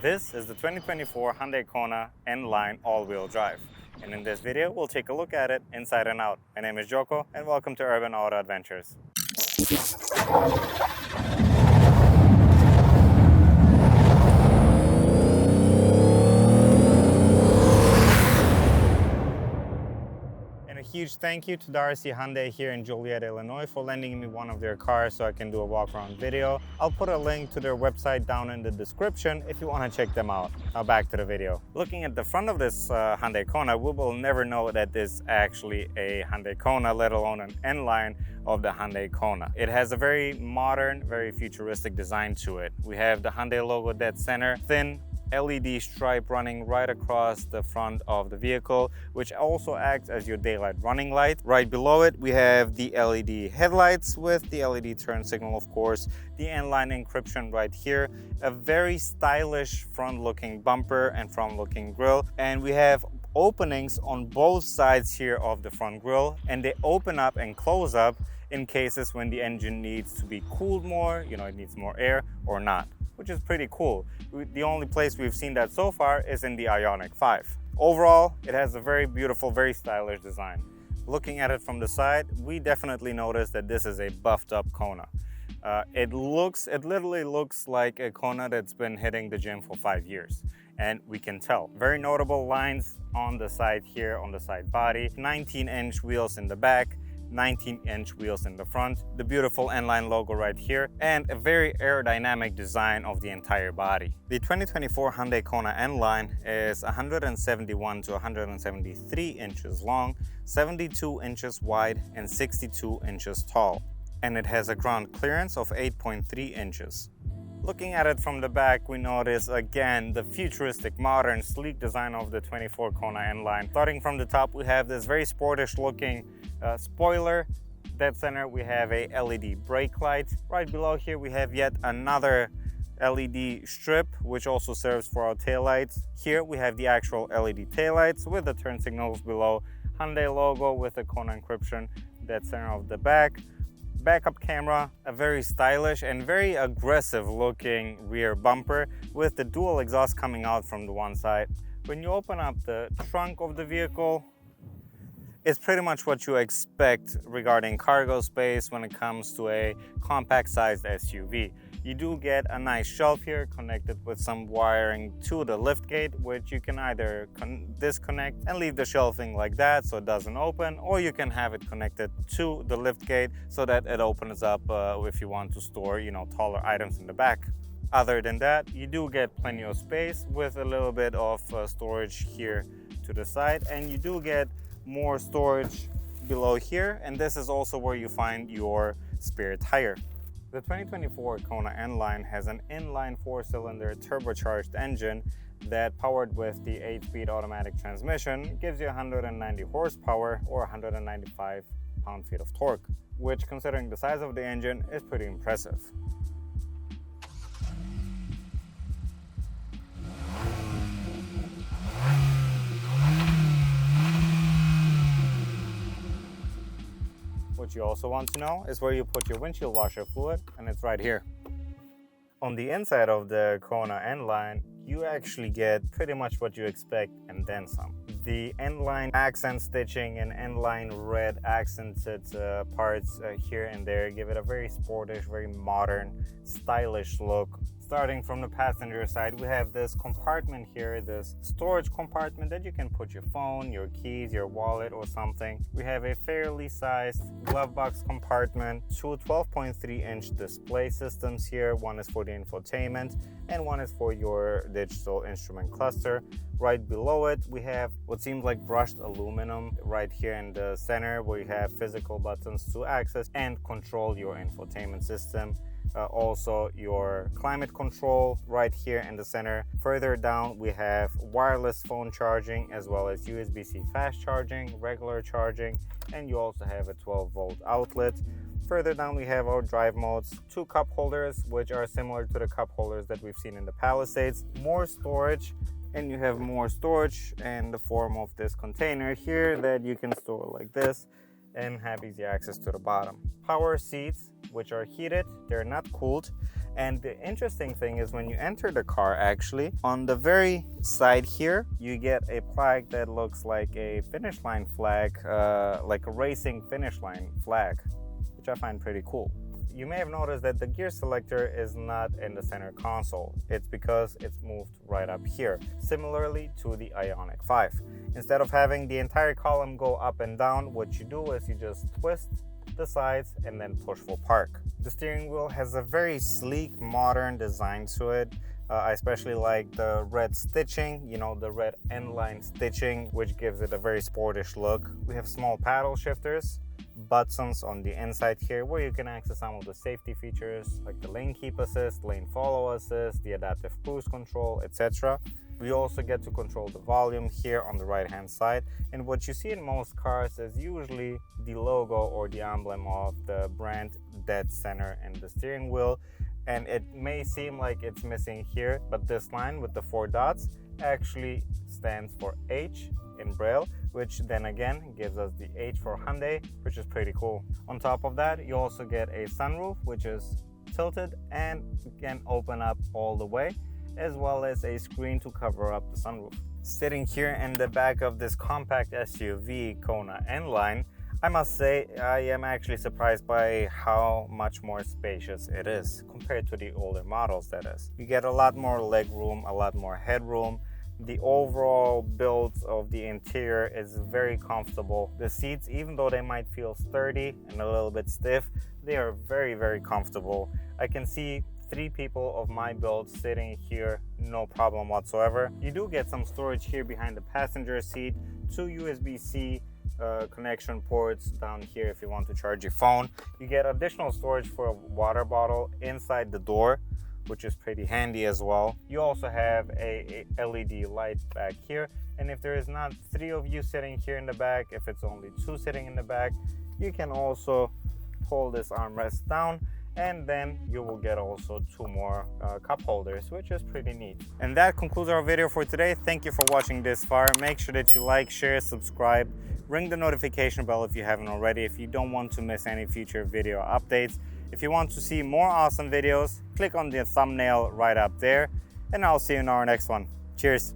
This is the 2024 Hyundai Kona N-Line all-wheel drive. And in this video, we'll take a look at it inside and out. My name is Joko, and welcome to Urban Auto Adventures. Huge thank you to Darcy Hyundai here in Joliet, Illinois for lending me one of their cars so I can do a walk around video. I'll put a link to their website down in the description if you want to check them out. Now back to the video. Looking at the front of this Hyundai Kona, we will never know that this is actually a Hyundai Kona, let alone an N-Line of the Hyundai Kona. It has a very modern, very futuristic design to it. We have the Hyundai logo dead center, thin LED stripe running right across the front of the vehicle, which also acts as your daylight running light. Right below it, we have the LED headlights with the LED turn signal, of course, the N-Line encryption right here, a very stylish front-looking bumper and front-looking grille, and we have openings on both sides here of the front grille, and they open up and close up in cases when the engine needs to be cooled more, it needs more air or not, which is pretty cool. The only place we've seen that so far is in the Ioniq 5. Overall, it has a very beautiful, very stylish design. Looking at it from the side, we definitely notice that this is a buffed up Kona. It literally looks like a Kona that's been hitting the gym for 5 years. And we can tell. Very notable lines on the side here, on the side body. 19-inch wheels in the back, 19-inch wheels in the front, the beautiful N-Line logo right here, and a very aerodynamic design of the entire body. The 2024 Hyundai Kona N-Line is 171 to 173 inches long, 72 inches wide, and 62 inches tall. And it has a ground clearance of 8.3 inches. Looking at it from the back, we notice again the futuristic, modern, sleek design of the 24 Kona N-Line. Starting from the top, we have this very sportish looking spoiler. Dead center, we have a LED brake light. Right below here, we have yet another LED strip, which also serves for our taillights. Here we have the actual LED taillights with the turn signals below. Hyundai logo with the Kona encryption. Dead center of the back. Backup camera, a very stylish and very aggressive looking rear bumper with the dual exhaust coming out from the one side. When you open up the trunk of the vehicle, it's pretty much what you expect regarding cargo space when it comes to a compact sized SUV. You do get a nice shelf here connected with some wiring to the liftgate, which you can either disconnect and leave the shelving like that so it doesn't open, or you can have it connected to the liftgate so that it opens up if you want to store, taller items in the back. Other than that, you do get plenty of space with a little bit of storage here to the side, and you do get more storage below here, and this is also where you find your spare tire. The 2024 Kona N-Line has an inline 4-cylinder turbocharged engine that, powered with the 8-speed automatic transmission, gives you 190 horsepower or 195 pound-feet of torque, which, considering the size of the engine, is pretty impressive. What you also want to know is where you put your windshield washer fluid, and it's right here. On the inside of the Kona N-Line, you actually get pretty much what you expect and then some. The N-Line accent stitching and N-Line red accented parts here and there give it a very sportish, very modern, stylish look. Starting from the passenger side, we have this compartment here, this storage compartment that you can put your phone, your keys, your wallet or something. We have a fairly sized glove box compartment, two 12.3-inch display systems here. One is for the infotainment and one is for your digital instrument cluster. Right below it, we have what seems like brushed aluminum right here in the center, where you have physical buttons to access and control your infotainment system. Also your climate control right here in the center. Further down, we have wireless phone charging as well as USB-C fast charging, regular charging, and you also have a 12-volt outlet. Further down, we have our drive modes, two cup holders, which are similar to the cup holders that we've seen in the Palisades. More storage, and you have more storage in the form of this container here that you can store like this and have easy access to the bottom. Power seats, which are heated, they're not cooled, And the interesting thing is when you enter the car, actually, on the very side here, you get a plaque that looks like a finish line flag, like a racing finish line flag, which I find pretty cool. You may have noticed that the gear selector is not in the center console. It's because it's moved right up here, similarly to the Ioniq 5. Instead of having the entire column go up and down, what you do is you just twist the sides and then push for park. The steering wheel has a very sleek, modern design to it. I especially like the red stitching, you know, the red N-Line stitching, which gives it a very sportish look. We have small paddle shifters, buttons on the inside here where you can access some of the safety features like the lane keep assist, lane follow assist, the adaptive cruise control, etc. We also get to control the volume here on the right hand side, and what you see in most cars is usually the logo or the emblem of the brand dead center in the steering wheel, and it may seem like it's missing here, but this line with the 4 dots actually stands for H in Braille, which then again gives us the H for Hyundai, which is pretty cool. On top of that, you also get a sunroof, which is tilted and can open up all the way, as well as a screen to cover up the sunroof. Sitting here in the back of this compact SUV Kona N-Line, I must say I am actually surprised by how much more spacious it is compared to the older models, that is. You get a lot more leg room, a lot more headroom. The overall build of the interior is very comfortable. The seats, even though they might feel sturdy and a little bit stiff, they are very, very comfortable. I can see 3 people of my build sitting here, no problem whatsoever. You do get some storage here behind the passenger seat, 2 USB-C connection ports down here if you want to charge your phone. You get additional storage for a water bottle inside the door, which is pretty handy as well. You also have a LED light back here, and if there is not 3 of you sitting here in the back, if it's only 2 sitting in the back, you can also pull this armrest down, and then you will get also 2 more cup holders, which is pretty neat. And that concludes our video for today. Thank you for watching this far. Make sure that you like, share, subscribe, ring the notification bell if you haven't already, if you don't want to miss any future video updates. If you want to see more awesome videos, click on the thumbnail right up there, and I'll see you in our next one. Cheers.